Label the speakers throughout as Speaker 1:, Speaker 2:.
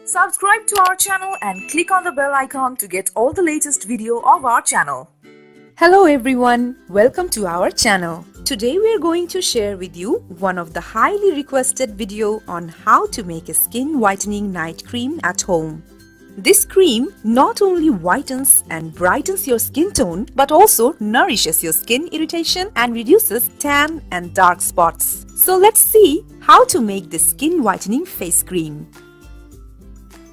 Speaker 1: Subscribe to our channel and click on the bell icon to get all the latest video of our channel.
Speaker 2: Hello everyone, welcome to our channel. Today we are going to share with you one of the highly requested video on how to make a skin whitening night cream at home. This cream not only whitens and brightens your skin tone but also nourishes your skin irritation and reduces tan and dark spots. So let's see how to make this skin whitening face cream.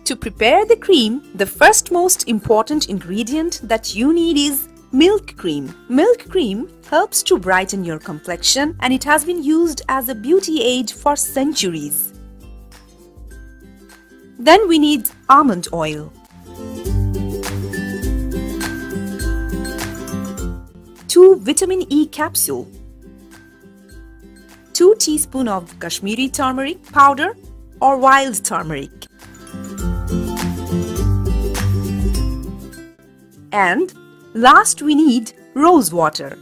Speaker 2: To prepare the cream, the first most important ingredient that you need is milk cream. Milk cream helps to brighten your complexion and it has been used as a beauty aid for centuries. Then we need almond oil, 2 vitamin E capsule, 2 teaspoons of Kashmiri turmeric powder or wild turmeric, and last we need rose water.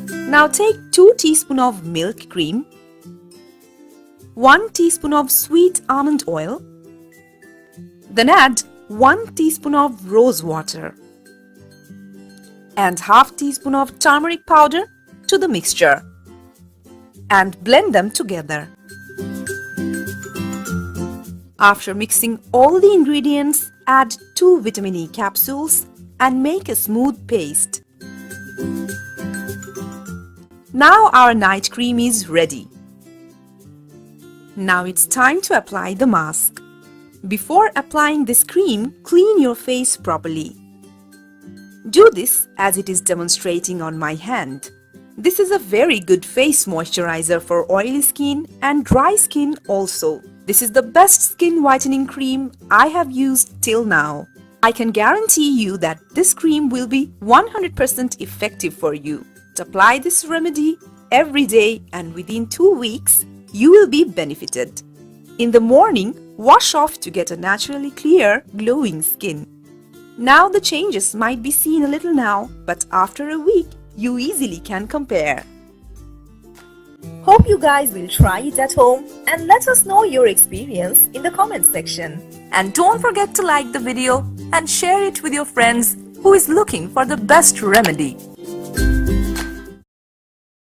Speaker 2: Now take 2 teaspoons of milk cream, 1 teaspoon of sweet almond oil, then add 1 teaspoon of rose water and half teaspoon of turmeric powder to the mixture and blend them together. After mixing all the ingredients, add 2 vitamin E capsules and make a smooth paste. Now our night cream is ready. Now it's time to apply the mask. Before applying this cream, clean your face properly. Do this as it is demonstrating on my hand. This is a very good face moisturizer for oily skin and dry skin also. This is the best skin whitening cream I have used till now. I can guarantee you that this cream will be 100% effective for you. Apply this remedy every day and within 2 weeks, you will be benefited. In the morning, wash off to get a naturally clear, glowing skin. Now the changes might be seen a little now, but after a week, you easily can compare.
Speaker 1: Hope you guys will try it at home and let us know your experience in the comment section. And don't forget to like the video and share it with your friends who is looking for the best remedy.